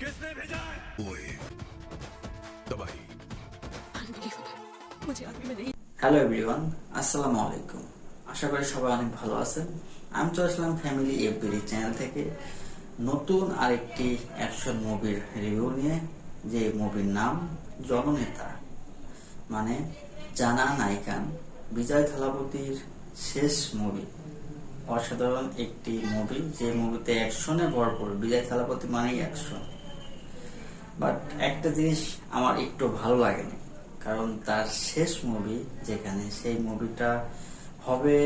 किसने भेजा है? ओए, दवाई। হ্যালো এভরিওয়ান, আসসালামু আলাইকুম। আশা করি সবাই অনেক ভালো আছেন। আমি চলে আসলাম ফ্যামিলি এফবিডি চ্যানেল থেকে নতুন আরেকটি অ্যাকশন মুভির রিভিউ নিয়ে, যে মুভির নাম জননেতা, মানে জানা নায়িকান বিজয় থালাপতির শেষ মুভি। অসাধারণ একটি মুভি, যে মুভিতে অ্যাকশনে ভরপুর। বিজয় থালাপতি মানেই অ্যাকশন। বাট একটা জিনিস আমার একটু ভালো লাগেনি, কারণ তার শেষ মুভি যেখানে, সেই মুভিটা হবে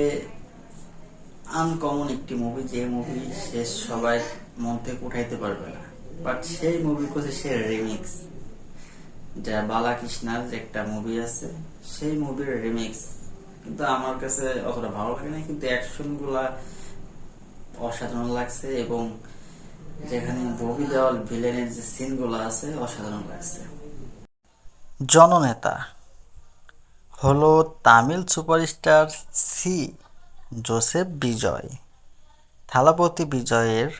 আনকমন একটি মুভি, যে মুভি শেষ সবাই মন থেকে উঠাইতে পারবে না। বাট সেই মুভি করছে সে রিমিক্স, যা বালাকৃষ্ণার যে একটা মুভি আছে, সেই মুভির রিমিক্স। কিন্তু আমার কাছে অতটা ভালো লাগে না, কিন্তু অ্যাকশন গুলা অসাধারণ লাগছে, এবং যেখানে ববি দেওয়াল ভিলেনের যে সিন গুলো আছে অসাধারণ লাগছে। জননেতা হলো তামিল সুপারস্টার সি জোসেফ বিজয় থালাপতি বিজয়ের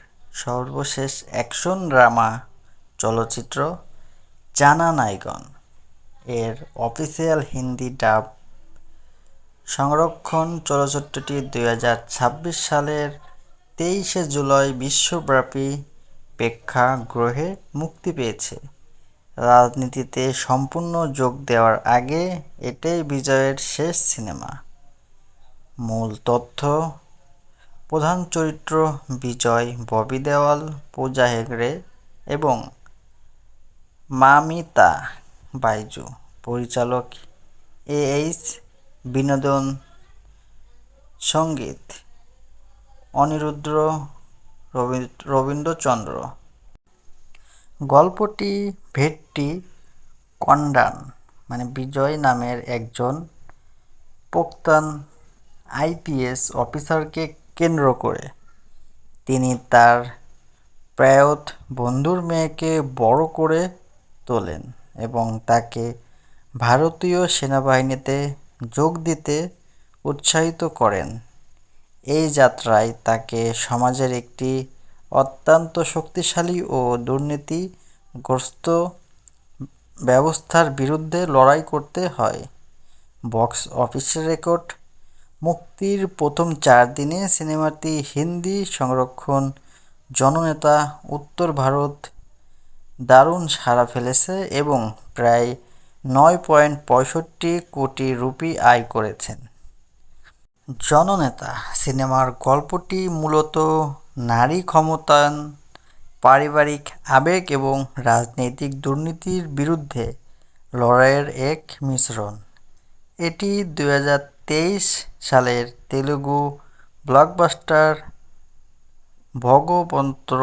সর্বশেষ অ্যাকশন ড্রামা চলচ্চিত্র জানা নায়কন এর অফিসিয়াল হিন্দি ডাব সংরক্ষণ। চলচ্চিত্রটি 2026 সালের 23 জুলাই বিশ্বব্যাপী প্রেক্ষাগৃহে মুক্তি পেয়েছে। রাজনীতিতে সম্পূর্ণ যোগ দেওয়ার আগে এটাই বিজয়ের শেষ সিনেমা। মূল তথ্য: প্রধান চরিত্র বিজয়, ববি দেওয়াল, পূজা হেগড়ে এবং মামিতা বাইজু। পরিচালক এইচ বিনোদন। সঙ্গীত অনিরুদ্ধ রবীন্দ্রচন্দ্র। গল্পটি ভেট্টি কন্ডান, মানে বিজয় নামের একজন প্রাক্তন আইপিএস অফিসারকে কেন্দ্র করে। তিনি তার প্রয়াত বন্ধুর মেয়েকে বড় করে তোলেন এবং তাকে ভারতীয় সেনাবাহিনীতে যোগ দিতে উৎসাহিত করেন। এই যাত্রায় তাকে সমাজের একটি অত্যন্ত শক্তিশালী ও দুর্নীতিগ্রস্ত ব্যবস্থার বিরুদ্ধে লড়াই করতে হয়। বক্স অফিস রেকর্ড: মুক্তির প্রথম 4 দিনে সিনেমাটি হিন্দি সংরক্ষণ জননেতা উত্তর ভারত দারুণ সাড়া ফেলেছে এবং প্রায় 9.65 কোটি রুপি আয় করেছেন। জননেতা সিনেমার গল্পটি মূলত নারী ক্ষমতায়ন, পারিবারিক আবেগ এবং রাজনৈতিক দুর্নীতির বিরুদ্ধে লড়াইয়ের এক মিশ্রণ। এটি 2023 সালের তেলুগু ব্লকবাস্টার ভগবন্তর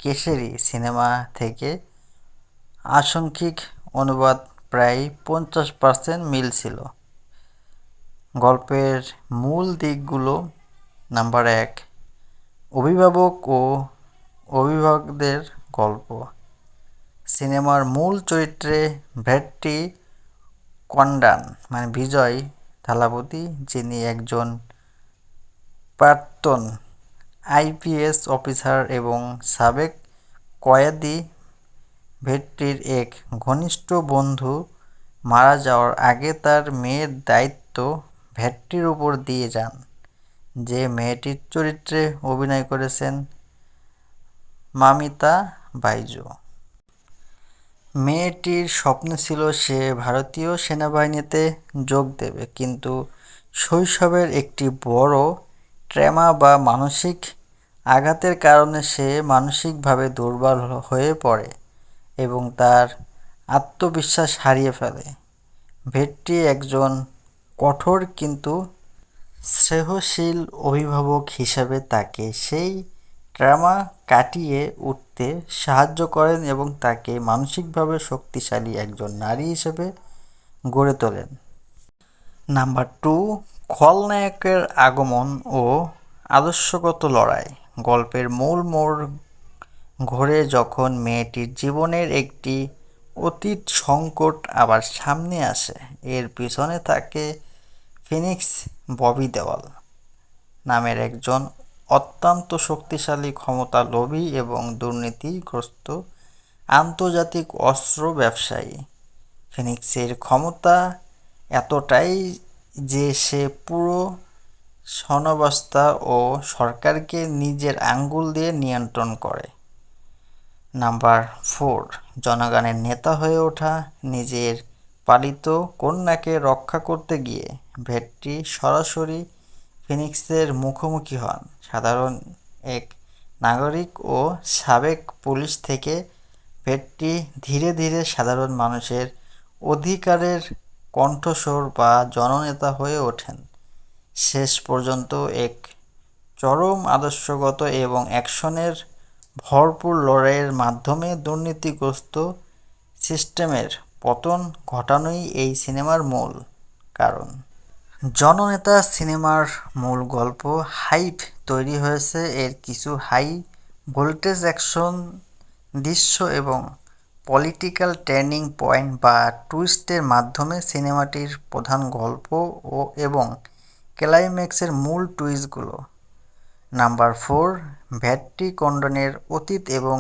কেশরী সিনেমা থেকে আংশিক অনুবাদ প্রায় 50% মিল ছিল। গল্পের মূল দিকগুলো: নাম্বার 1, অভিভাবক ও অভিভাবকদের গল্প। সিনেমার মূল চরিত্রে ভেট্টি কন্ডান, মানে বিজয় থালাপতি, যিনি একজন প্রাক্তন আইপিএস অফিসার এবং সাবেক কয়েদি। ভেট্টির এক ঘনিষ্ঠ বন্ধু মারা যাওয়ার আগে তার মেয়ের দায়িত্ব ভেট্টির উপর দিয়ে যান, যে মেয়েটির চরিত্রে অভিনয় করেছেন মামিতা বাইজু। মেয়েটির স্বপ্ন ছিল সে ভারতীয় সেনাবাহিনীতে যোগ দেবে, কিন্তু শৈশবের একটি বড় ট্রমা বা মানসিক আঘাতের কারণে সে মানসিকভাবে দুর্বল হয়ে পড়ে এবং তার আত্মবিশ্বাস হারিয়ে ফেলে। ভেট্টি একজন কঠোর কিন্তু স্নেহশীল অভিভাবক হিসেবে তাকে সেই ট্রমা কাটিয়ে উঠতে সাহায্য করেন এবং তাকে মানসিকভাবে শক্তিশালী একজন নারী হিসেবে গড়ে তোলেন। নাম্বার 2, খলনায়কের আগমন ও আদর্শগত লড়াই। গল্পের মূল মোড় ঘোরে যখন মেয়েটির জীবনের একটি অতীত সংকট আবার সামনে আসে। এর পিছনে থাকে ফিনিক্স ববি দেওয়াল নামের একজন অত্যন্ত শক্তিশালী, ক্ষমতালোভী এবং দুর্নীতিগ্রস্ত আন্তর্জাতিক অস্ত্র ব্যবসায়ী। ফিনিক্সের ক্ষমতা এতটাই যে সে পুরো সহাবস্থান ও সরকারকে নিজের আঙ্গুল দিয়ে নিয়ন্ত্রণ করে। নাম্বার 4, জনগণের নেতা হয়ে ওঠা। নিজের পালিত কন্যাকে রক্ষা করতে গিয়ে ভেট্টি সরাসরি ফিনিক্সের মুখোমুখি হন। সাধারণ এক নাগরিক ও সাবেক পুলিশ থেকে ভেট্টি ধীরে ধীরে সাধারণ মানুষের অধিকারের কণ্ঠস্বর বা জননেতা হয়ে ওঠেন। শেষ পর্যন্ত এক চরম আদর্শগত এবং অ্যাকশনের ভরপুর লড়াইয়ের মাধ্যমে দুর্নীতিগ্রস্ত সিস্টেমের পতন ঘটানোই এই সিনেমার মূল কারণ। জননেতা সিনেমার মূল গল্প হাইপ তৈরি হয়েছে এর কিছু হাই ভোল্টেজ অ্যাকশন দৃশ্য এবং পলিটিক্যাল টার্নিং পয়েন্ট বা টুইস্টের মাধ্যমে। সিনেমাটির প্রধান গল্প এবং ক্লাইম্যাক্সের মূল টুইস্টগুলো। নাম্বার 4, ভ্যাট্টি কন্ডনের অতীত এবং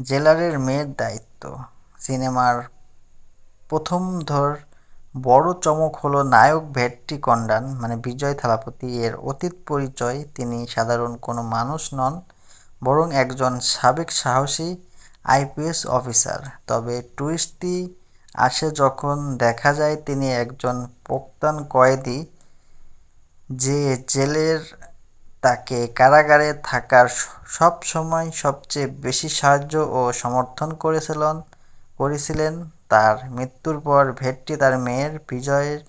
জেলারের মেয়ের দায়িত্ব। সিনেমার প্রথম বড় চমক হলো নায়ক ভ্যাট্টি কন্ডন বিজয় থালাপতি এর অতীত পরিচয়। তিনি সাধারণ কোনো মানুষ নন, বরং একজন সাবেক সাহসী আইপিএস অফিসার। তবে টুইস্টটি আসে যখন দেখা যায় তিনি একজন প্রাক্তন কয়েদি যে জেলের তাকে কারাগারে থাকার সব সময় সবচেয়ে বেশি সাহায্য ও সমর্থন করেছিলেন। তার মৃত্যুর পর ভেট্টি তার মেয়ের বিজয়ের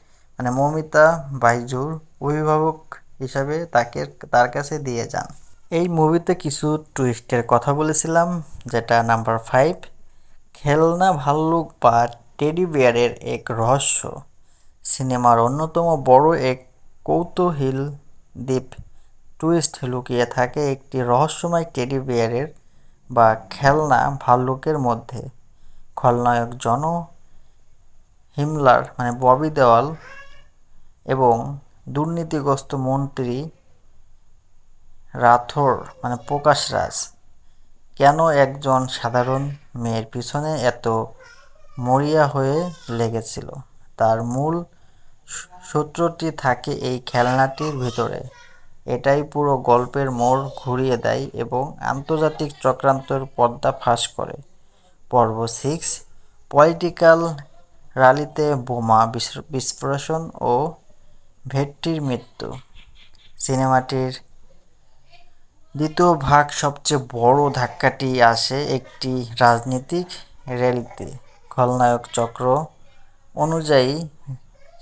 মমিতা বাইজুর অভিভাবক হিসাবে তার কাছে দিয়ে যান। এই মুভিতে কিছু টুইস্টের কথা বলেছিলাম, যেটা নাম্বার 5, খেলনা ভাল্লুক বা টেডি বিয়ারের এক রহস্য। সিনেমার অন্যতম বড় এক কৌতূহলোদ্দীপক টুইস্ট লুকিয়ে থাকে একটি রহস্যময় টেডি বিয়ারের বা খেলনা ভাল্লুকের মধ্যে। খলনায়ক জন হিমলার ববি দেওয়াল এবং দুর্নীতিগ্রস্ত মন্ত্রী রাথোর প্রকাশ রাজ কেন একজন সাধারণ মেয়ের পিছনে এত মরিয়া হয়ে লেগেছিল, তার মূল সূত্রটি থাকে এই খেলনাটির ভিতরে। এটাই পুরো গল্পের মোড় ঘুরিয়ে দেয় এবং আন্তর্জাতিক চক্রান্তের পর্দা ফাঁস করে। পর্ব 6, পলিটিক্যাল র্যালিতে বোমা বিস্ফোরণ ও ভেট্টির মৃত্যু। সিনেমাটির দ্বিতীয় ভাগ সবচেয়ে বড় ধাক্কাটি আসে একটি রাজনৈতিক র্যালিতে। খলনায়ক চক্র অনুযায়ী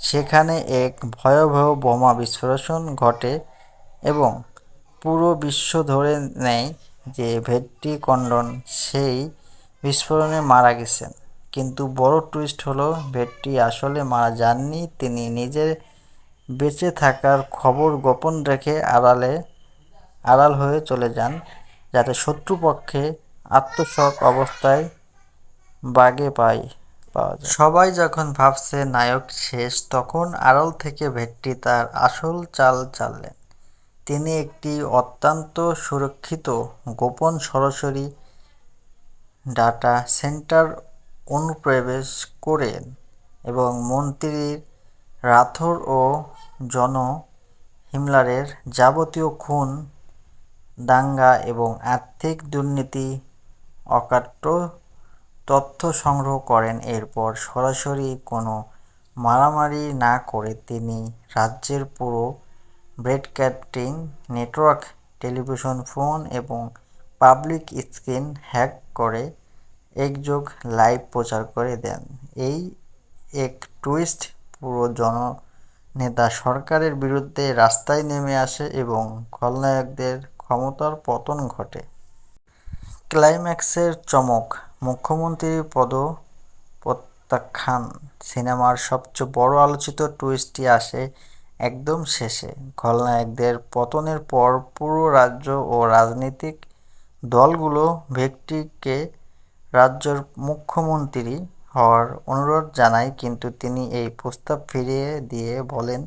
সেখানে এক ভয়াবহ বোমা বিস্ফোরণ ঘটে এবং পুরো বিশ্ব ধরে নেয় যে ভেট্টি কন্ডন সেই বিস্ফোরণে মারা গেছেন। কিন্তু বড় টুইস্ট হলো ভেট্টি আসলে মারা যাননি, তিনি নিজের বেঁচে থাকার খবর গোপন রেখে আড়াল হয়ে চলে যান, যাতে শত্রুপক্ষে আত্মশক অবস্থায় বাগে পাওয়া যায়। সবাই যখন ভাবছে নায়ক শেষ, তখন আড়াল থেকে ভেট্টি তার আসল চাল চাললেন। তিনি একটি অত্যন্ত সুরক্ষিত গোপন সরাসরি ডাটা সেন্টার অনুপ্রবেশ করেন এবং মন্ত্রী রাথোর ও জন হিমলারের যাবতীয় খুন, দাঙ্গা এবং আর্থিক দুর্নীতি অকাট্য তথ্য সংগ্রহ করেন। এরপর সরাসরি কোনো মারামারি না করে তিনি রাজ্যের পুরো ব্রডকাস্টিং নেটওয়ার্ক, টেলিভিশন, ফোন এবং পাবলিক স্ক্রিন হ্যাক করে একযোগে লাইভ প্রচার করে দেন। এই এক টুইস্ট পুরো জননেতা সরকারের বিরুদ্ধে রাস্তায় নেমে আসে এবং খলনায়কদের ক্ষমতার পতন ঘটে। ক্লাইম্যাক্সের চমক, মুখ্যমন্ত্রীর পদত্যাখান। সিনেমার সবচেয়ে বড় আলোচিত টুইস্টটি আসে একদম শেষে। খলনায়কদের পতনের পর পুরো রাজ্য ও রাজনৈতিক দলগুলো ভেট্টিকে রাজ্যের মুখ্যমন্ত্রী হওয়ার অনুরোধ জানায়, কিন্তু তিনি এই প্রস্তাব ফিরিয়ে দিয়ে বলেন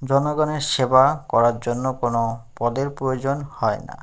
জনগণের সেবা করার জন্য কোনো পদের প্রয়োজন হয় না।